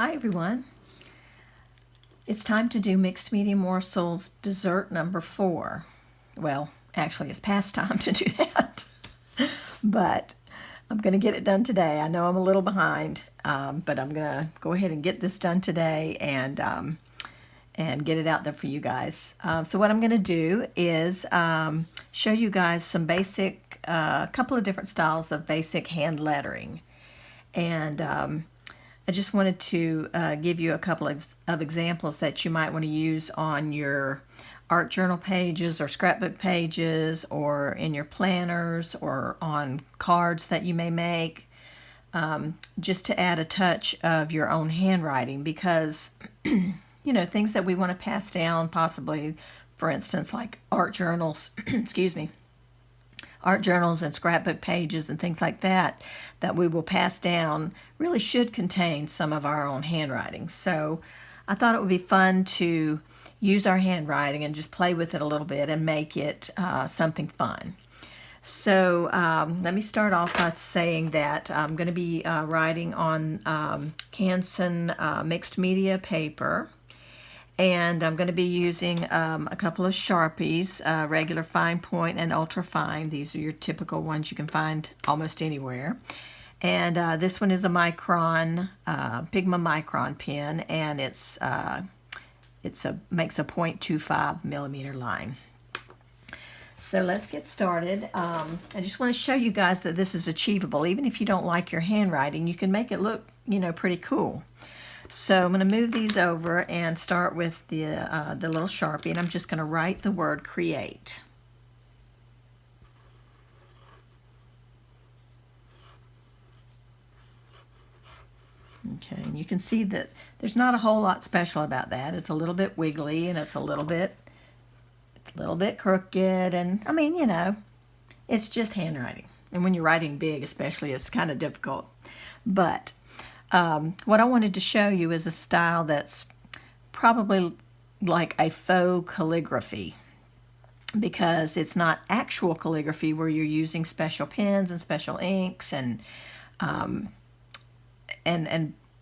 Hi everyone. It's time to do Mixed Media Morsels dessert number 4. Well, actually it's past time to do that, but I'm going to get it done today. I know I'm a little behind, but I'm going to go ahead and get this done today and get it out there for you guys. So what I'm going to do is show you guys some basic, couple of different styles of basic hand lettering. And I just wanted to give you a couple of examples that you might want to use on your art journal pages or scrapbook pages or in your planners or on cards that you may make, just to add a touch of your own handwriting, because you know, things that we want to pass down, possibly, for instance, like art journals, excuse me, art journals and scrapbook pages and things like that, that we will pass down, really should contain some of our own handwriting. So I thought it would be fun to use our handwriting and just play with it a little bit and make it something fun. So let me start off by saying that I'm going to be writing on Canson mixed media paper. And I'm going to be using a couple of Sharpies, regular fine point and ultra fine. These are your typical ones you can find almost anywhere. And this one is a micron, Pigma micron pen, and makes a 0.25 millimeter line. So let's get started. I just want to show you guys that this is achievable. Even if you don't like your handwriting, you can make it look, you know, pretty cool. So I'm going to move these over and start with the little Sharpie, and I'm just going to write the word create. Okay, and you can see that there's not a whole lot special about that. It's a little bit wiggly and it's a little bit crooked, and I mean, you know, it's just handwriting. And when you're writing big especially, it's kind of difficult. But what I wanted to show you is a style that's probably like a faux calligraphy, because it's not actual calligraphy where you're using special pens and special inks and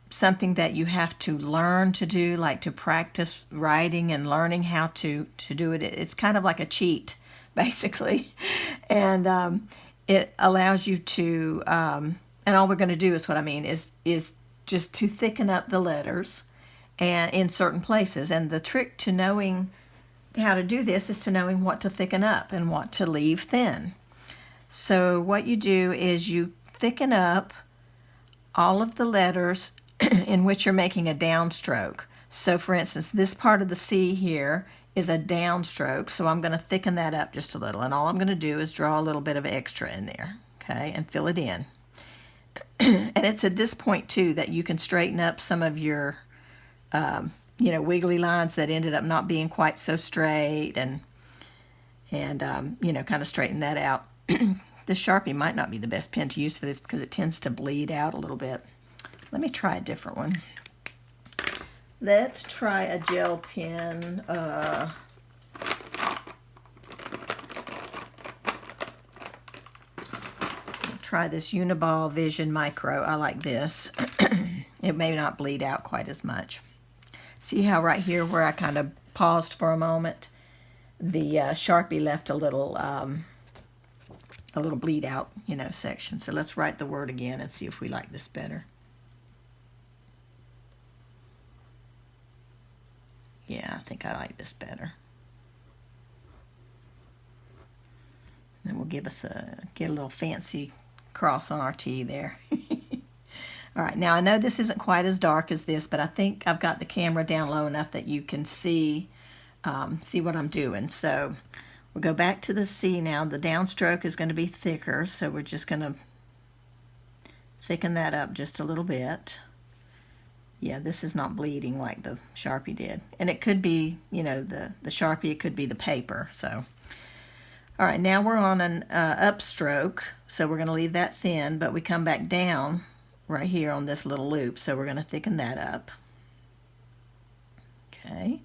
something that you have to learn to do, like to practice writing and learning how to do it. It's kind of like a cheat, basically. And it allows you to, and all we're going to do is what I mean is just to thicken up the letters and in certain places. And the trick to knowing how to do this is to knowing what to thicken up and what to leave thin. So what you do is you thicken up all of the letters in which you're making a downstroke. So for instance, this part of the C here is a downstroke, so I'm going to thicken that up just a little, and all I'm going to do is draw a little bit of extra in there, okay, and fill it in. And it's at this point too that you can straighten up some of your you know, wiggly lines that ended up not being quite so straight, and you know, kind of straighten that out. This Sharpie might not be the best pen to use for this because it tends to bleed out a little bit. Let me try a different one. Let's try a gel pen. Try this Uniball Vision Micro. I like this. It may not bleed out quite as much. See how right here where I kind of paused for a moment, the Sharpie left a little bleed out, you know, section. So let's write the word again and see if we like this better. Yeah, I think I like this better. And we'll get a little fancy cross on our T there. All right, now I know this isn't quite as dark as this, but I think I've got the camera down low enough that you can see what I'm doing. So we'll go back to the C now. The downstroke is going to be thicker, so we're just going to thicken that up just a little bit. Yeah, this is not bleeding like the Sharpie did. And it could be, you know, the Sharpie, it could be the paper. So, all right, now we're on an upstroke, so we're going to leave that thin, but we come back down right here on this little loop, so we're going to thicken that up. Okay,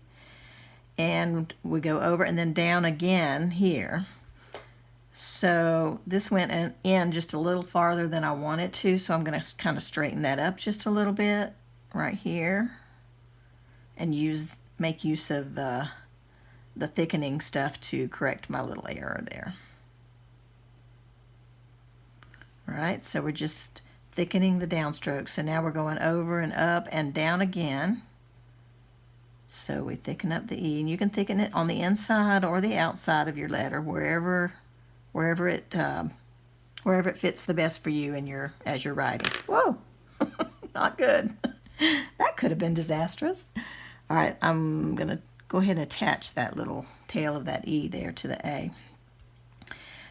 and we go over and then down again here. So this went in just a little farther than I wanted to, so I'm going to kind of straighten that up just a little bit. right here and make use of the thickening stuff to correct my little error there. All right, so we're just thickening the downstroke. So now we're going over and up and down again. So we thicken up the E, and you can thicken it on the inside or the outside of your letter, wherever it fits the best for you as you're writing. Whoa, not good. That could have been disastrous. All right, I'm gonna go ahead and attach that little tail of that E there to the A.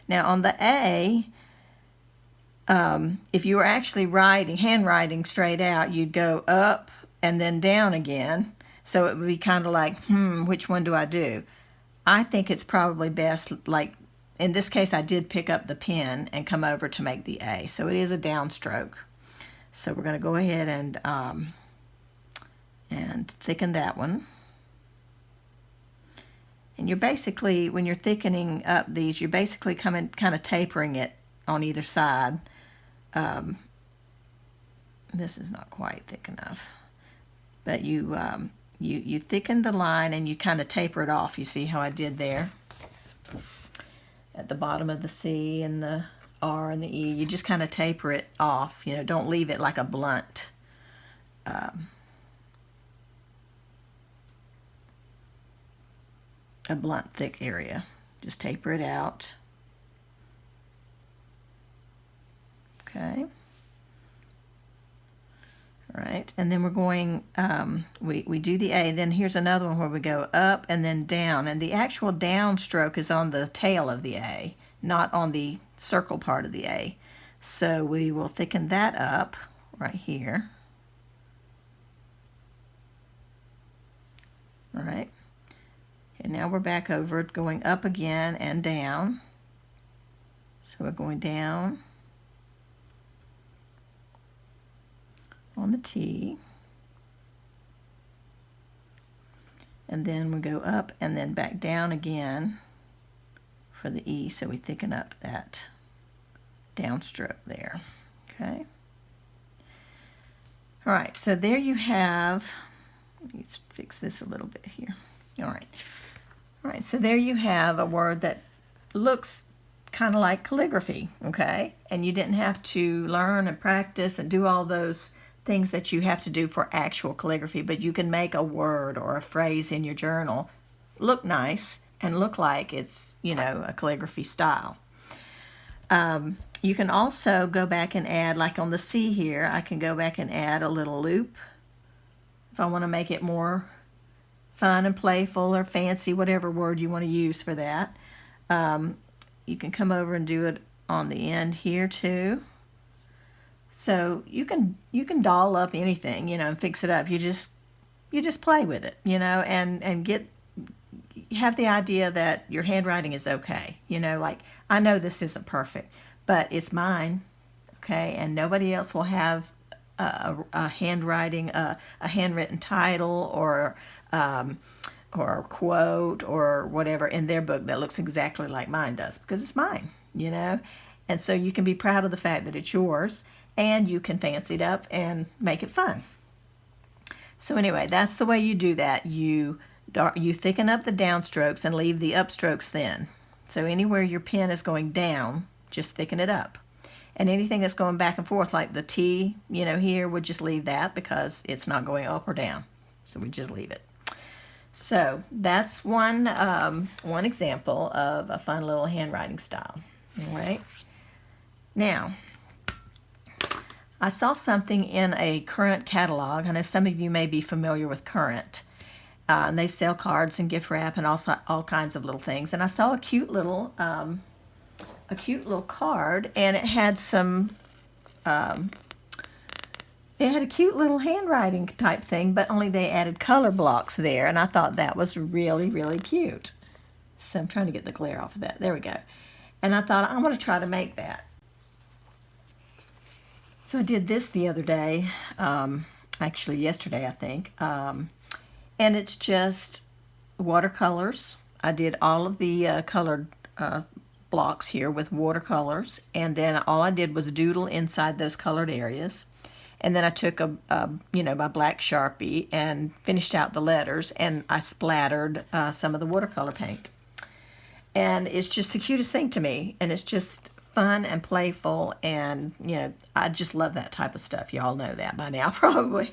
Now on the A, if you were actually handwriting straight out, you'd go up and then down again. So it would be kind of like, which one do I do? I think it's probably best, like in this case, I did pick up the pen and come over to make the A. So it is a downstroke. So we're going to go ahead and thicken that one. And you're basically, when you're thickening up these, you're basically kind of tapering it on either side. This is not quite thick enough, but you thicken the line and you kind of taper it off. You see how I did there? At the bottom of the C and the R and the E, you just kind of taper it off. You know, don't leave it like a blunt. A blunt thick area. Just taper it out. Okay. All right, and then we're going, we do the A, then here's another one where we go up and then down, and the actual downstroke is on the tail of the A, not on the circle part of the A. So we will thicken that up right here. All right, and now we're back over going up again and down. So we're going down on the T, and then we go up and then back down again for the E, so we thicken up that downstroke there. Okay. All right, so there you have, let's fix this a little bit here. All right, so there you have a word that looks kind of like calligraphy, okay? And you didn't have to learn and practice and do all those things that you have to do for actual calligraphy, but you can make a word or a phrase in your journal look nice and look like it's, you know, a calligraphy style. You can also go back and add, like on the C here, I can go back and add a little loop if I want to make it more fun and playful or fancy, whatever word you want to use for that. You can come over and do it on the end here too. So you can doll up anything, you know, and fix it up. You just play with it, you know, and have the idea that your handwriting is okay. You know, like, I know this isn't perfect, but it's mine, okay, and nobody else will have a handwritten title or a quote or whatever in their book that looks exactly like mine does, because it's mine, you know. And so you can be proud of the fact that it's yours, and you can fancy it up and make it fun. So anyway, that's the way you do that. You thicken up the downstrokes and leave the upstrokes thin. So anywhere your pen is going down, just thicken it up. And anything that's going back and forth, like the T, you know, here, we'll just leave that because it's not going up or down. So we just leave it. So that's one example of a fun little handwriting style. All right. Now, I saw something in a Current catalog. I know some of you may be familiar with Current. And they sell cards and gift wrap and also all kinds of little things. And I saw a cute little card, and it had some, it had a cute little handwriting type thing, but only they added color blocks there, and I thought that was really, really cute. So I'm trying to get the glare off of that. There we go. And I thought, I want to try to make that. So I did this the other day, actually yesterday, I think, and it's just watercolors. I did all of the colored blocks here with watercolors, and then all I did was doodle inside those colored areas. And then I took my black Sharpie and finished out the letters, and I splattered some of the watercolor paint. And it's just the cutest thing to me, and it's just fun and playful, and I just love that type of stuff. Y'all know that by now probably.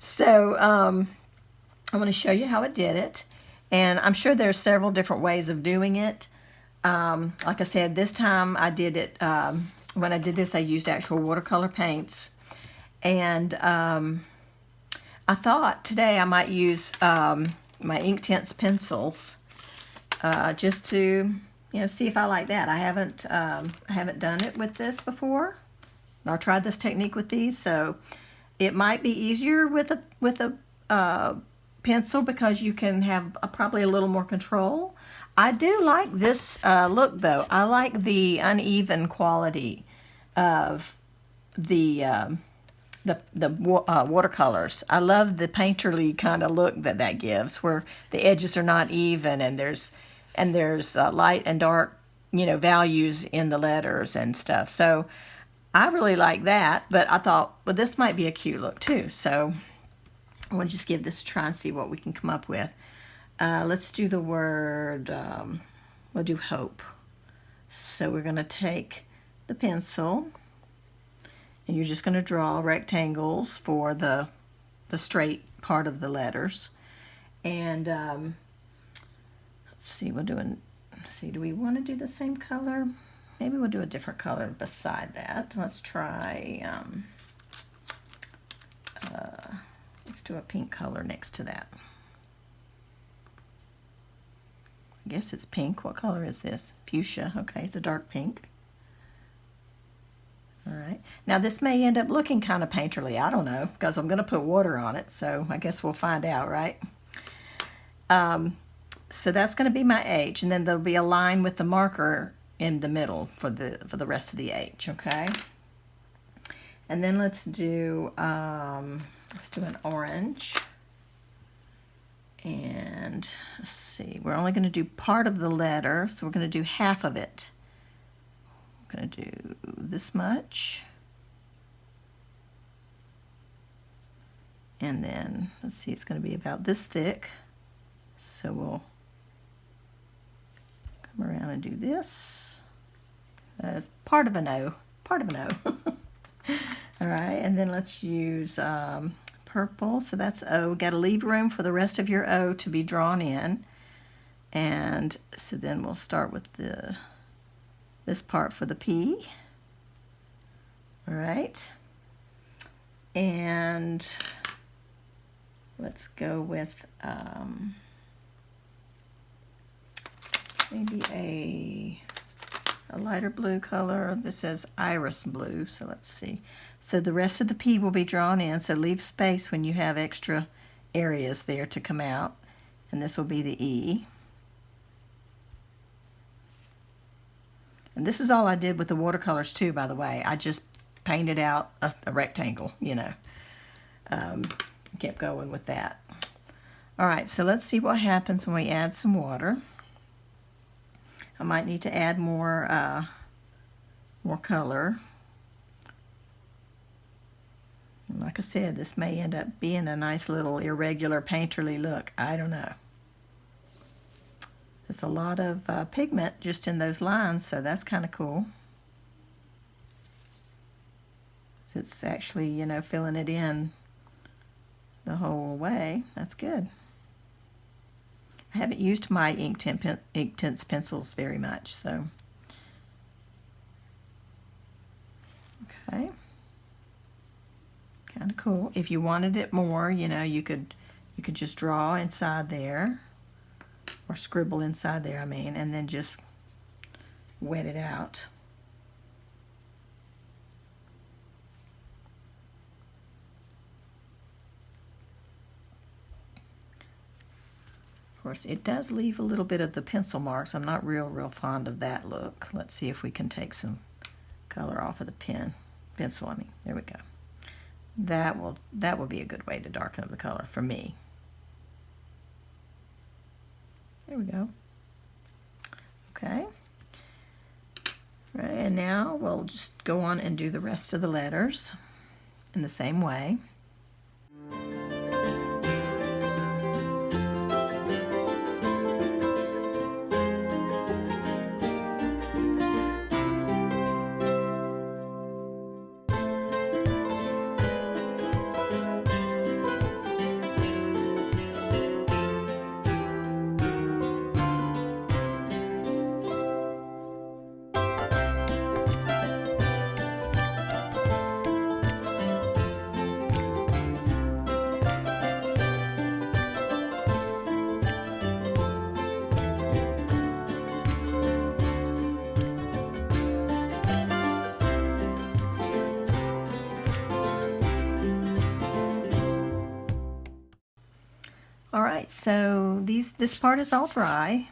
So I want to show you how I did it, and I'm sure there's several different ways of doing it. Like I said, this time I did it, when I did this I used actual watercolor paints, and I thought today I might use my Inktense pencils just to see if I like that. I haven't done it with this before. I tried this technique with these, so it might be easier with a pencil because you can have probably a little more control. I do like this look though. I like the uneven quality of the watercolors. I love the painterly kind of look that gives, where the edges are not even, and there's light and dark values in the letters and stuff. So I really like that, but I thought, well, this might be a cute look too. So I want to just give this a try and see what we can come up with. Let's do the word, we'll do hope. So we're going to take the pencil, and you're just going to draw rectangles for the straight part of the letters. And let's see, do we want to do the same color? Maybe we'll do a different color beside that. Let's try, let's do a pink color next to that. I guess it's pink. What color is this? Fuchsia. Okay, it's a dark pink. All right. Now this may end up looking kind of painterly. I don't know, because I'm going to put water on it, so I guess we'll find out, right? So that's going to be my H, and then there'll be a line with the marker in the middle for the rest of the H. Okay. And then let's do an orange. And let's see, we're only going to do part of the letter, so we're going to do half of it. I'm going to do this much. And then, let's see, it's going to be about this thick. So we'll come around and do this. That's part of an O. Part of an O. All right, and then let's use purple, so that's O. Got to leave room for the rest of your O to be drawn in. And so then we'll start with this part for the P. All right. And let's go with maybe a lighter blue color. This says iris blue, so let's see. So the rest of the P will be drawn in, so leave space when you have extra areas there to come out. And this will be the E. And this is all I did with the watercolors too, by the way. I just painted out a rectangle, kept going with that. All right, so let's see what happens when we add some water. I might need to add more color. And like I said, this may end up being a nice little irregular painterly look. I don't know. There's a lot of pigment just in those lines, so that's kind of cool. It's actually, filling it in the whole way. That's good. I haven't used my Inktense pencils very much, so. Okay. Kind of cool. If you wanted it more, you could just draw inside there, or scribble inside there, and then just wet it out. Of course, it does leave a little bit of the pencil marks. I'm not real fond of that look. Let's see if we can take some color off of the pencil. There we go. That will be a good way to darken up the color for me. There we go. Okay. Right, and now we'll just go on and do the rest of the letters. in the same way. All right, so this part is all dry,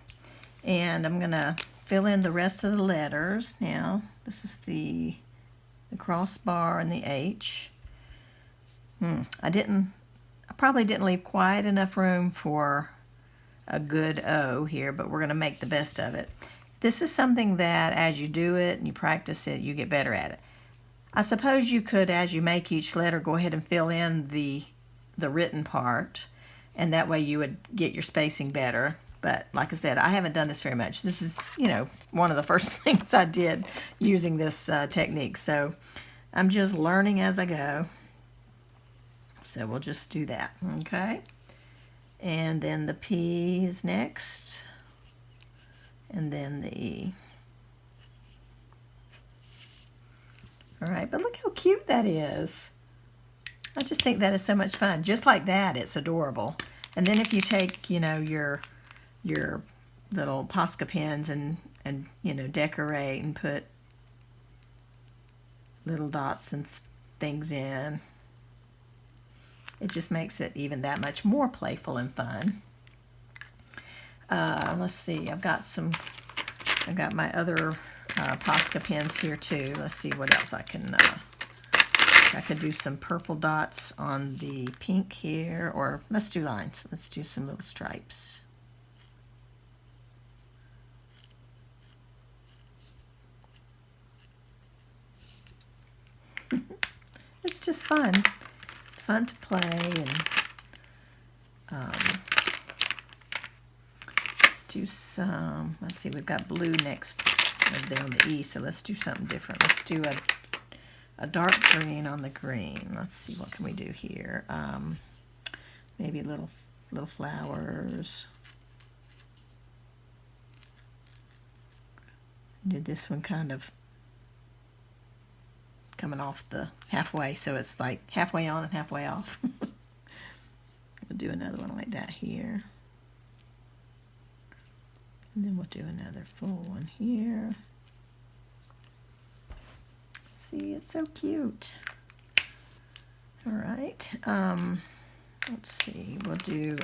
and I'm gonna fill in the rest of the letters now. This is the crossbar and the H. I probably didn't leave quite enough room for a good O here, but we're gonna make the best of it. This is something that as you do it and you practice it, you get better at it. I suppose you could, as you make each letter, go ahead and fill in the written part, and that way you would get your spacing better. But like I said, I haven't done this very much. This is, one of the first things I did using this technique. So I'm just learning as I go. So we'll just do that, okay? And then the P is next. And then the E. All right, but look how cute that is. I just think that is so much fun. Just like that, it's adorable. And then if you take, your little Posca pens and decorate and put little dots and things in, it just makes it even that much more playful and fun. Let's see, I've got my other Posca pens here too. Let's see what else I could do some purple dots on the pink here, or let's do lines. Let's do some little stripes. It's just fun. It's fun to play, and let's do some, let's see, we've got blue next there on the E, so let's do something different. Let's do a dark green on the green. Let's see, what can we do here? Maybe little flowers. Do this one kind of coming off the halfway, so it's like halfway on and halfway off. We'll do another one like that here. And then we'll do another full one here. See, it's so cute. All right, let's see, we'll do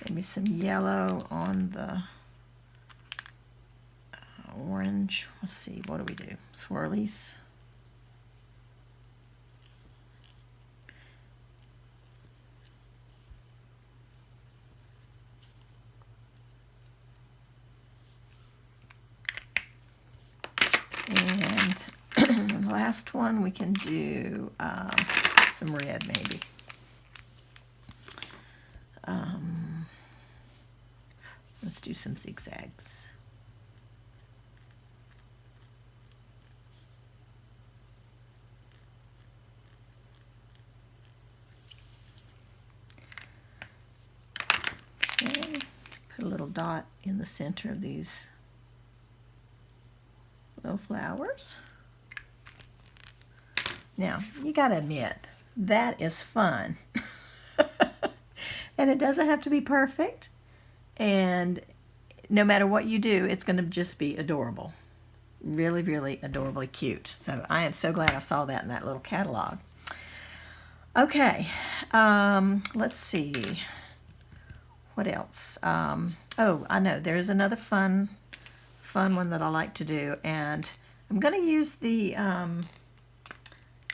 maybe some yellow on the orange. Let's see, what do we do? Swirlies. And the last one we can do some red maybe. Let's do some zigzags. Okay, put a little dot in the center of these little flowers. Now, you gotta admit, that is fun. And it doesn't have to be perfect. And no matter what you do, it's gonna just be adorable. Really, really adorably cute. So I am so glad I saw that in that little catalog. Okay, let's see. What else? Oh, I know, there's another fun one that I like to do, and I'm gonna use the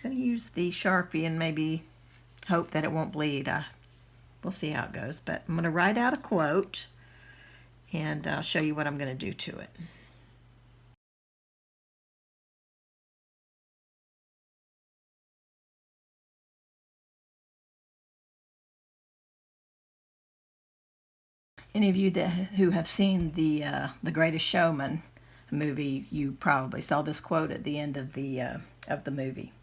Sharpie and maybe hope that it won't bleed. We'll see how it goes, but I'm gonna write out a quote and I'll show you what I'm gonna do to it. Any of you who have seen the Greatest Showman movie, you probably saw this quote at the end of the movie.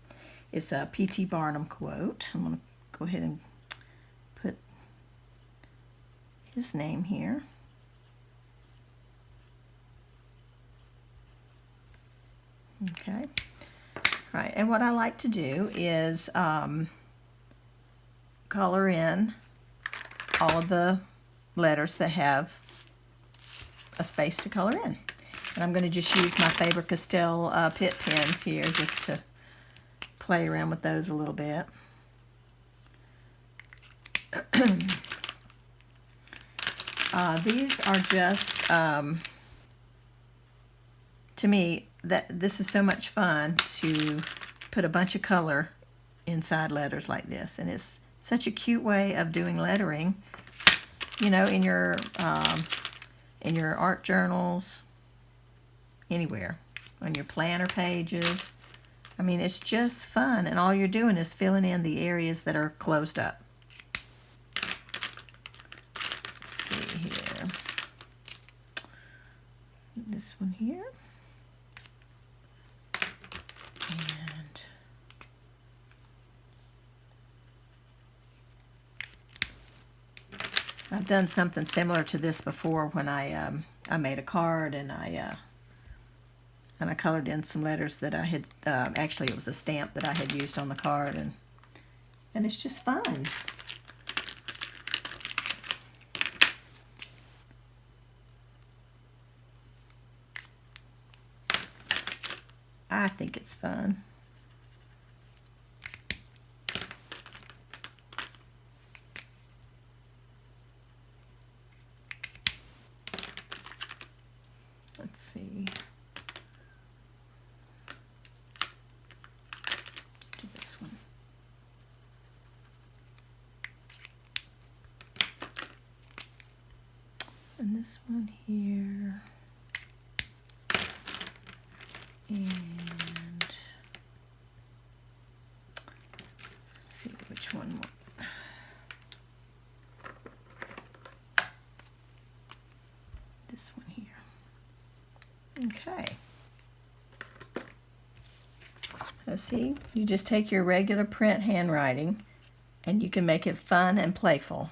It's a P.T. Barnum quote. I'm going to go ahead and put his name here. Okay. All right, and what I like to do is color in all of the letters that have a space to color in. And I'm going to just use my Faber-Castell Pitt pens here just to play around with those a little bit. These are just, to me, this is so much fun to put a bunch of color inside letters like this. And it's such a cute way of doing lettering, you know, in your art journals, anywhere, on your planner pages. I mean, it's just fun, and all you're doing is filling in the areas that are closed up. Let's see here. This one here. And I've done something similar to this before when I made a card, and I colored in some letters that I had, actually it was a stamp that I had used on the card, and it's just fun. I think it's fun. Let's see. Do this one. And this one here. And let's see which one more. This one here. Okay. So see, you just take your regular print handwriting and you can make it fun and playful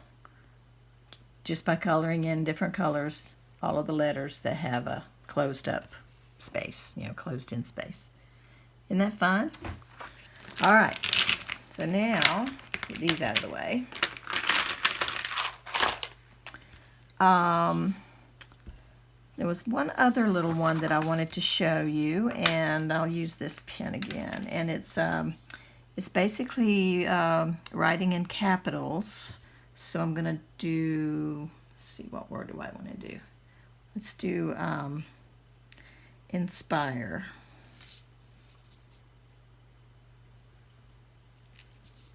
just by coloring in different colors all of the letters that have a closed up space, you know, closed in space. Isn't that fun? All right, so now get these out of the way. There was one other little one that I wanted to show you, and I'll use this pen again. And it's basically writing in capitals. So I'm gonna do, let's see, what word do I want to do? Let's do inspire.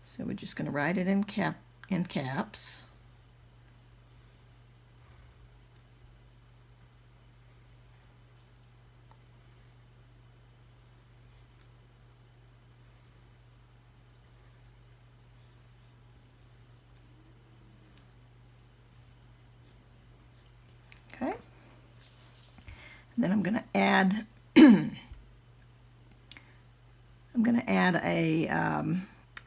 So we're just gonna write it in caps. Okay. And then I'm going to add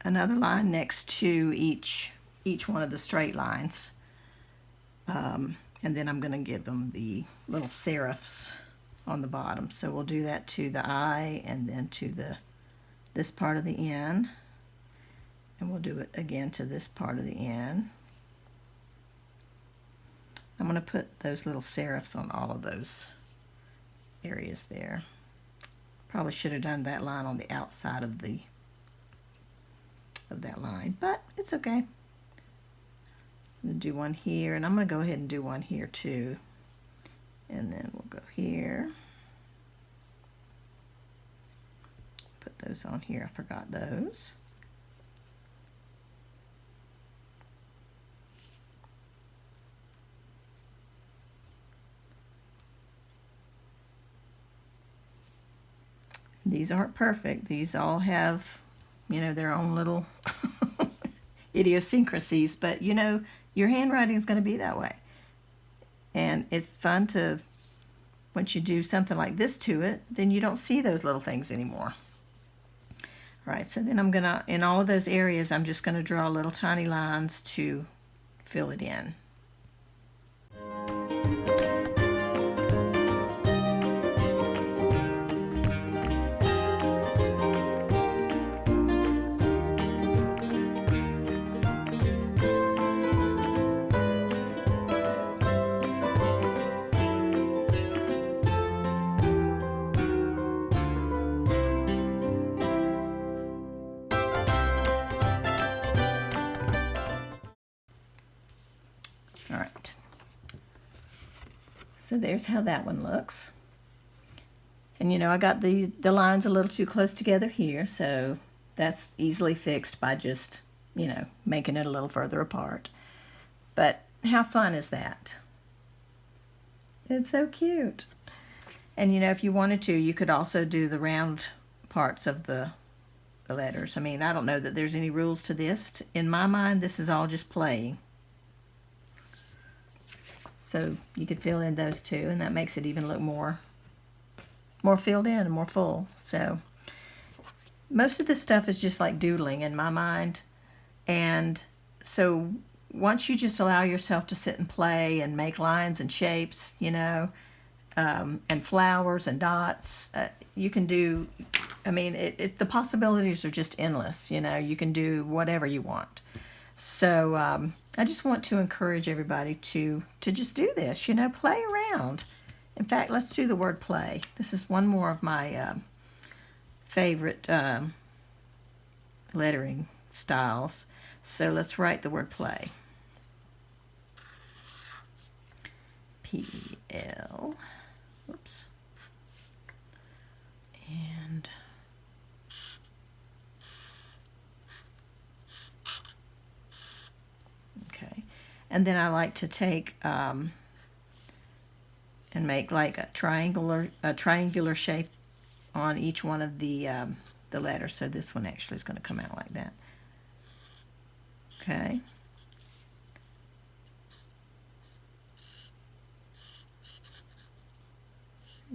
another line next to each one of the straight lines, and then I'm going to give them the little serifs on the bottom. So we'll do that to the I, and then to this part of the N, and we'll do it again to this part of the N. I'm going to put those little serifs on all of those areas there. Probably should have done that line on the outside of that line, but it's okay. I'm going to do one here, and I'm going to go ahead and do one here too. And then we'll go here. Put those on here. I forgot those. These aren't perfect. These all have, you know, their own little idiosyncrasies, but you know, your handwriting is going to be that way. And it's fun to, once you do something like this to it, then you don't see those little things anymore. All right, so then I'm gonna, in all of those areas, I'm just gonna draw little tiny lines to fill it in. All right, so there's how that one looks. And you know, I got the lines a little too close together here, so that's easily fixed by just, you know, making it a little further apart. But how fun is that? It's so cute. And you know, if you wanted to, you could also do the round parts of the letters. I mean, I don't know that there's any rules to this. In my mind, this is all just playing. So you could fill in those too, and that makes it even look more filled in and more full. So most of this stuff is just like doodling in my mind. And so once you just allow yourself to sit and play and make lines and shapes, you know, and flowers and dots, you can do, I mean, the possibilities are just endless. You know, you can do whatever you want. So I just want to encourage everybody to just do this, you know, play around. In fact, let's do the word play. This is one more of my favorite lettering styles. So let's write the word play. P-L, whoops, and okay, and then I like to take and make like a triangular shape on each one of the letters. So this one actually is going to come out like that. Okay.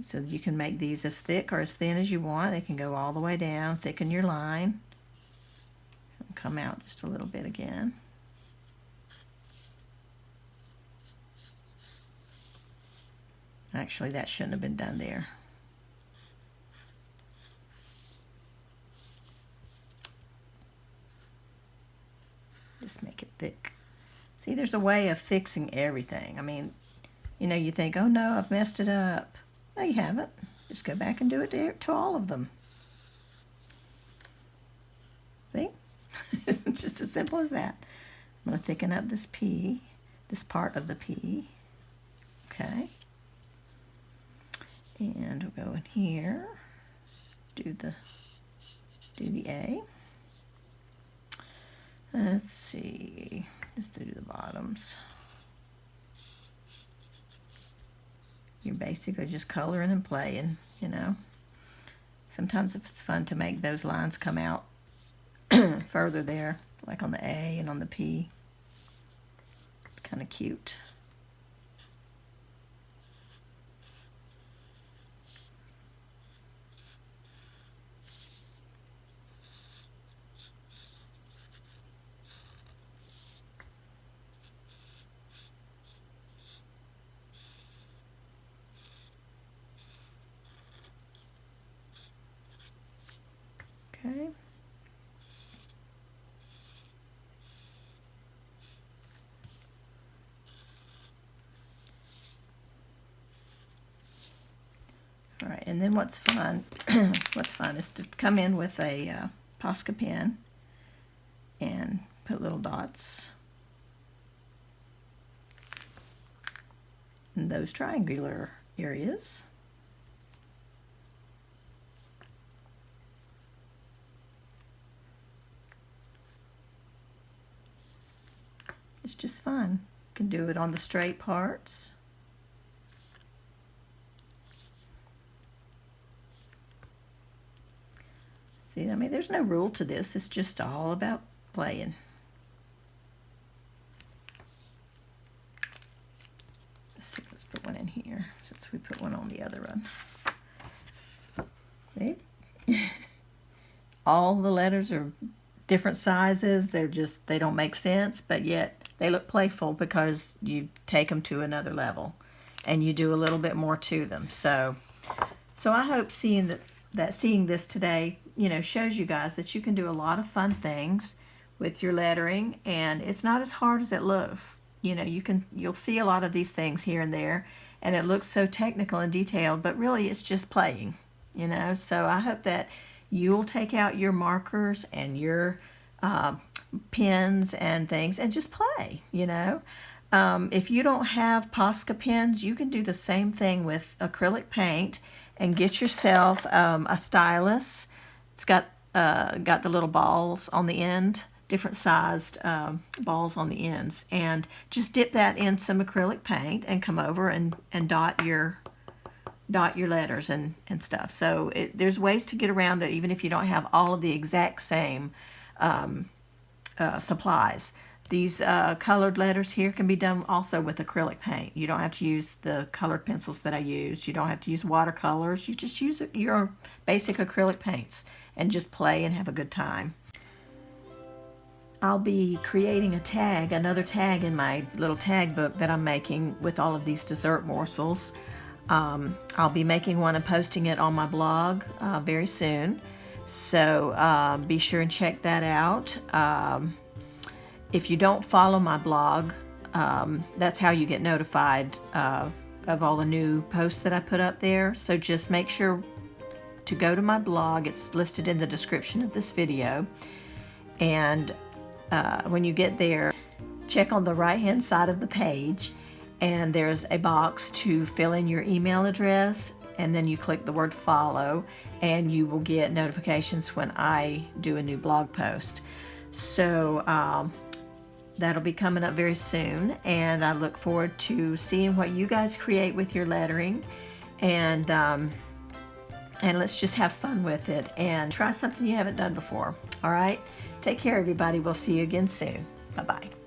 So you can make these as thick or as thin as you want. They can go all the way down, thicken your line, and come out just a little bit again. Actually, that shouldn't have been done there. Just make it thick. See, there's a way of fixing everything. I mean, you know, you think, oh no, I've messed it up. No, you haven't. Just go back and do it to all of them. See? It's just as simple as that. I'm going to thicken up this P, this part of the P. Okay. And we'll go in here, do the A. Let's see, let's do the bottoms. You're basically just coloring and playing, you know. Sometimes it's fun to make those lines come out further there, like on the A and on the P. It's kind of cute. Okay. All right, and then what's fun, is to come in with a Posca pen and put little dots in those triangular areas. It's just fun. You can do it on the straight parts. See, I mean, there's no rule to this. It's just all about playing. Let's see, let's we put one on the other one. See? All the letters are different sizes. They don't make sense, but yet they look playful because you take them to another level and you do a little bit more to them. So I hope seeing this today, shows you guys that you can do a lot of fun things with your lettering, and it's not as hard as it looks. You'll see a lot of these things here and there, and it looks so technical and detailed, but really it's just playing, So I hope that you'll take out your markers and your pens and things and just play, If you don't have Posca pens, you can do the same thing with acrylic paint and get yourself a stylus. It's got the little balls on the end, different sized balls on the ends, and just dip that in some acrylic paint and come over and dot your letters and stuff. So there's ways to get around it even if you don't have all of the exact same supplies. These colored letters here can be done also with acrylic paint. You don't have to use the colored pencils that I used. You don't have to use watercolors. You just use your basic acrylic paints and just play and have a good time. I'll be creating another tag in my little tag book that I'm making with all of these dessert morsels. I'll be making one and posting it on my blog very soon. So be sure and check that out. If you don't follow my blog, that's how you get notified of all the new posts that I put up there. So just make sure to go to my blog. It's listed in the description of this video. And when you get there, check on the right-hand side of the page, and there's a box to fill in your email address, and then you click the word follow, and you will get notifications when I do a new blog post. So that'll be coming up very soon, and I look forward to seeing what you guys create with your lettering, and let's just have fun with it and try something you haven't done before. All right? Take care, everybody. We'll see you again soon. Bye-bye.